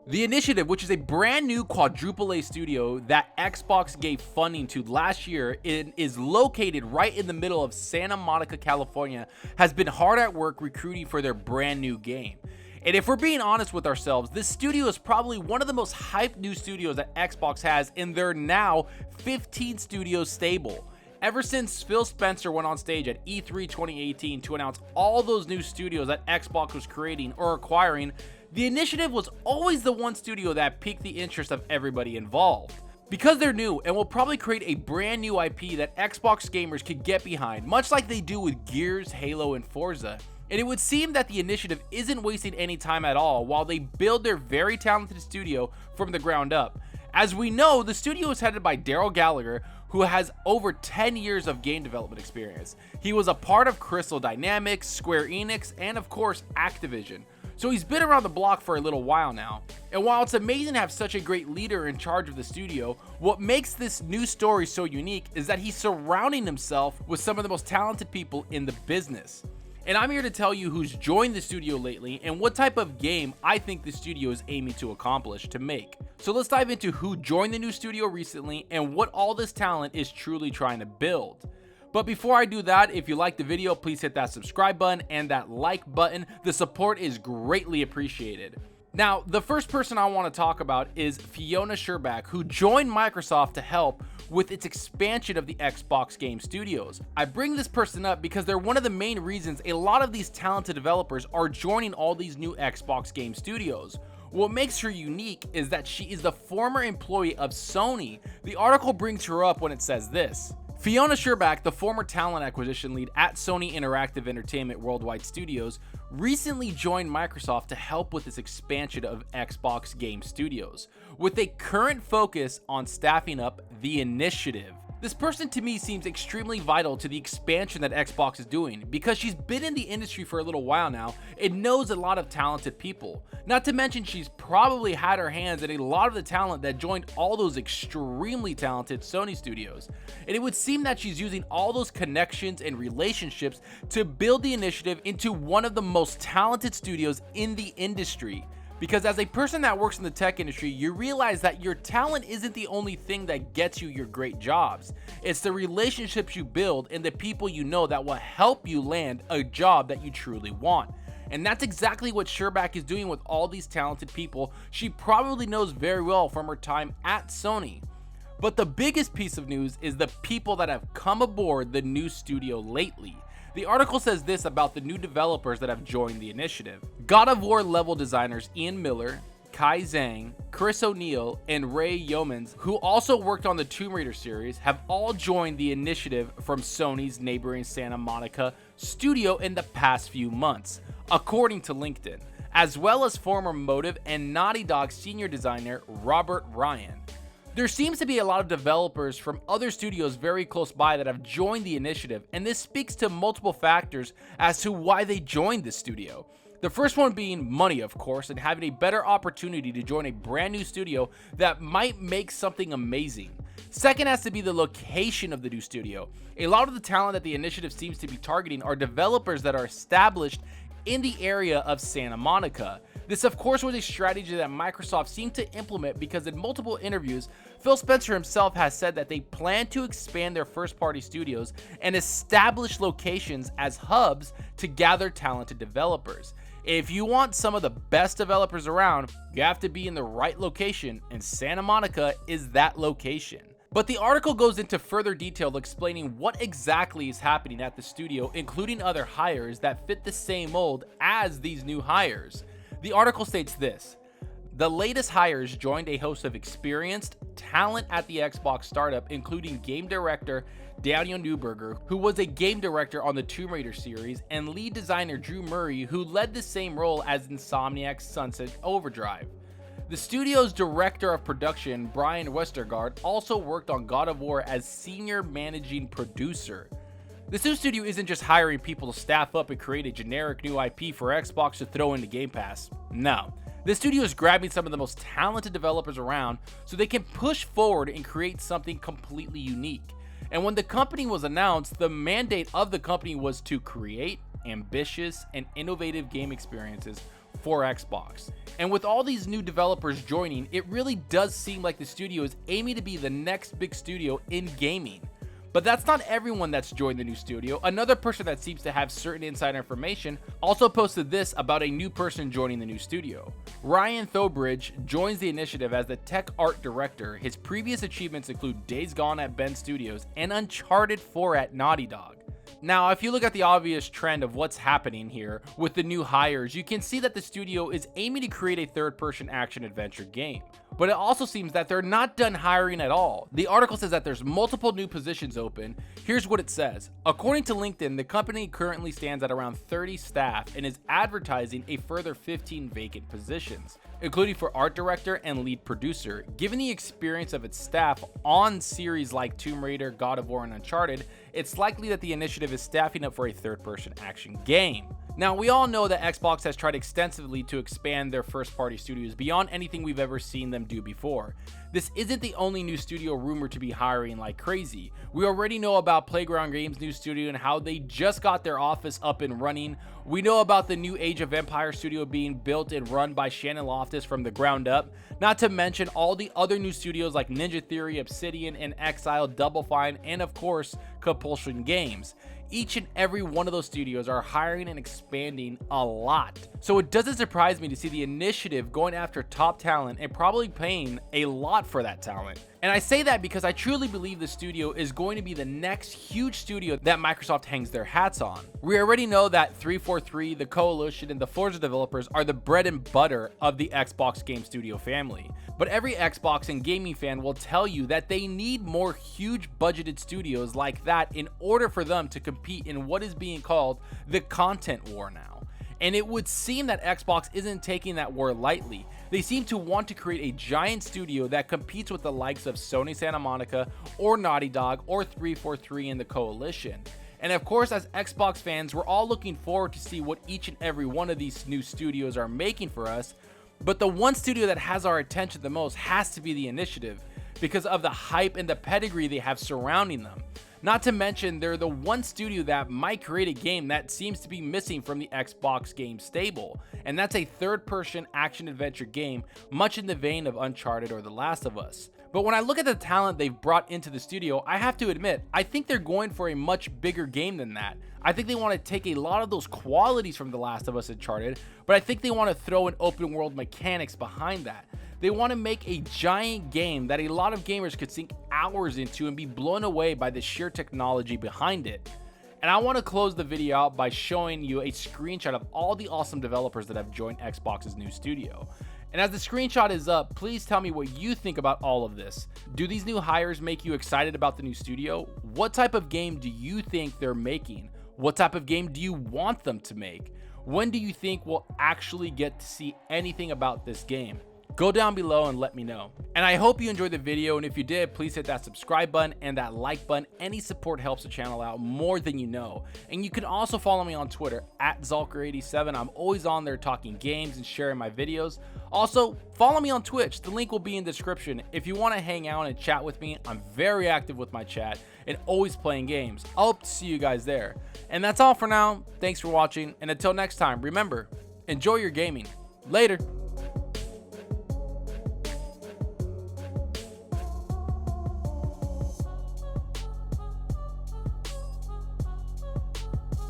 The Initiative, which is a brand new quadruple A studio that Xbox gave funding to last year and is located right in the middle of Santa Monica, California, has been hard at work recruiting for their brand new game. And if we're being honest with ourselves, this studio is probably one of the most hyped new studios that Xbox has, and they're now 15 studios stable. Ever since Phil Spencer went on stage at E3 2018 to announce all those new studios that Xbox was creating or acquiring, the Initiative was always the one studio that piqued the interest of everybody involved. Because they're new and will probably create a brand new IP that Xbox gamers could get behind, much like they do with Gears, Halo, and Forza. And it would seem that the Initiative isn't wasting any time at all while they build their very talented studio from the ground up. As we know, the studio is headed by DARRELL Gallagher, who has over 10 years of game development experience. He was a part of Crystal Dynamics, Square Enix, and of course Activision. So he's been around the block for a little while now. And while it's amazing to have such a great leader in charge of the studio, what makes this new story so unique is that he's surrounding himself with some of the most talented people in the business. And I'm here to tell you who's joined the studio lately and what type of game I think the studio is aiming to accomplish to make. So let's dive into who joined the new studio recently and what all this talent is truly trying to build. But before I do that, if you like the video, please hit that subscribe button and that like button. The support is greatly appreciated. Now, the first person I want to talk about is Fiona Sherbak, who joined Microsoft to help with its expansion of the Xbox Game Studios. I bring this person up because they're one of the main reasons a lot of these talented developers are joining all these new Xbox Game Studios. What makes her unique is that she is the former employee of Sony. The article brings her up when it says this. Fiona Sherbak, the former talent acquisition lead at Sony Interactive Entertainment Worldwide Studios, recently joined Microsoft to help with this expansion of Xbox Game Studios, with a current focus on staffing up the Initiative. This person to me seems extremely vital to the expansion that Xbox is doing because she's been in the industry for a little while now and knows a lot of talented people. Not to mention she's probably had her hands in a lot of the talent that joined all those extremely talented Sony studios. And it would seem that she's using all those connections and relationships to build the Initiative into one of the most talented studios in the industry. Because as a person that works in the tech industry, you realize that your talent isn't the only thing that gets you your great jobs. It's the relationships you build and the people you know that will help you land a job that you truly want. And that's exactly what Sherbak is doing with all these talented people she probably knows very well from her time at Sony. But the biggest piece of news is the people that have come aboard the new studio lately. The article says this about the new developers that have joined the Initiative. God of War level designers Ian Miller, Kai Zhang, Chris O'Neill, and Ray Yeomans, who also worked on the Tomb Raider series, have all joined the Initiative from Sony's neighboring Santa Monica studio in the past few months, according to LinkedIn, as well as former Motive and Naughty Dog senior designer Robert Ryan. There seems to be a lot of developers from other studios very close by that have joined the Initiative, and this speaks to multiple factors as to why they joined this studio. The first one being money, of course, and having a better opportunity to join a brand new studio that might make something amazing. Second has to be the location of the new studio. A lot of the talent that the Initiative seems to be targeting are developers that are established in the area of Santa Monica. This of course was a strategy that Microsoft seemed to implement because in multiple interviews, Phil Spencer himself has said that they plan to expand their first-party studios and establish locations as hubs to gather talented developers. If you want some of the best developers around, you have to be in the right location, and Santa Monica is that location. But the article goes into further detail explaining what exactly is happening at the studio, including other hires that fit the same mold as these new hires. The article states this: the latest hires joined a host of experienced talent at the Xbox startup, including game director Daniel Newberger, who was a game director on the Tomb Raider series, and lead designer Drew Murray, who led the same role as Insomniac's Sunset Overdrive. The studio's director of production, Brian Westergaard, also worked on God of War as senior managing producer. This new studio isn't just hiring people to staff up and create a generic new IP for Xbox to throw into Game Pass. No. This studio is grabbing some of the most talented developers around so they can push forward and create something completely unique. And when the company was announced, the mandate of the company was to create, ambitious and innovative game experiences for Xbox. And with all these new developers joining, it really does seem like the studio is aiming to be the next big studio in gaming. But that's not everyone that's joined the new studio. Another person that seems to have certain insider information also posted this about a new person joining the new studio. Ryan Thobridge joins the initiative as the tech art director. His previous achievements include Days Gone at Bend Studios and Uncharted 4 at Naughty Dog. Now, if you look at the obvious trend of what's happening here with the new hires, you can see that the studio is aiming to create a third-person action-adventure game. But it also seems that they're not done hiring at all. The article says that there's multiple new positions open. Here's what it says. According to LinkedIn, the company currently stands at around 30 staff and is advertising a further 15 vacant positions, including for art director and lead producer. Given the experience of its staff on series like Tomb Raider, God of War, and Uncharted, it's likely that the initiative is staffing up for a third-person action game. Now, we all know that Xbox has tried extensively to expand their first-party studios beyond anything we've ever seen them do before. This isn't the only new studio rumored to be hiring like crazy. We already know about Playground Games' new studio and how they just got their office up and running. We know about the new Age of Empires studio being built and run by Shannon Loftus from the ground up, not to mention all the other new studios like Ninja Theory, Obsidian, and Exile, Double Fine, and of course, Compulsion Games. Each and every one of those studios are hiring and expanding a lot. So it doesn't surprise me to see the initiative going after top talent and probably paying a lot for that talent. And I say that because I truly believe the studio is going to be the next huge studio that Microsoft hangs their hats on. We already know that 343, the Coalition, and the Forza developers are the bread and butter of the Xbox game studio family. But every Xbox and gaming fan will tell you that they need more huge budgeted studios like that in order for them to compete in what is being called the content war now. And it would seem that Xbox isn't taking that war lightly. They seem to want to create a giant studio that competes with the likes of Sony Santa Monica or Naughty Dog or 343 in the Coalition. And of course, as Xbox fans, we're all looking forward to see what each and every one of these new studios are making for us. But the one studio that has our attention the most has to be the initiative because of the hype and the pedigree they have surrounding them. Not to mention, they're the one studio that might create a game that seems to be missing from the Xbox game stable, and that's a third-person action-adventure game, much in the vein of Uncharted or The Last of Us. But when I look at the talent they've brought into the studio, I have to admit, I think they're going for a much bigger game than that. I think they want to take a lot of those qualities from The Last of Us Uncharted, but I think they want to throw in open world mechanics behind that. They want to make a giant game that a lot of gamers could sink hours into and be blown away by the sheer technology behind it. And I want to close the video out by showing you a screenshot of all the awesome developers that have joined Xbox's new studio. And as the screenshot is up, please tell me what you think about all of this. Do these new hires make you excited about the new studio? What type of game do you think they're making? What type of game do you want them to make? When do you think we'll actually get to see anything about this game? Go down below and let me know. And I hope you enjoyed the video, and if you did, please hit that subscribe button and that like button. Any support helps the channel out more than you know. And you can also follow me on Twitter at Zalker87. I'm always on there talking games and sharing my videos. Also, follow me on Twitch. The link will be in the description. If you want to hang out and chat with me, I'm very active with my chat and always playing games. I hope to see you guys there. And that's all for now. Thanks for watching, and until next time, remember, enjoy your gaming. Later.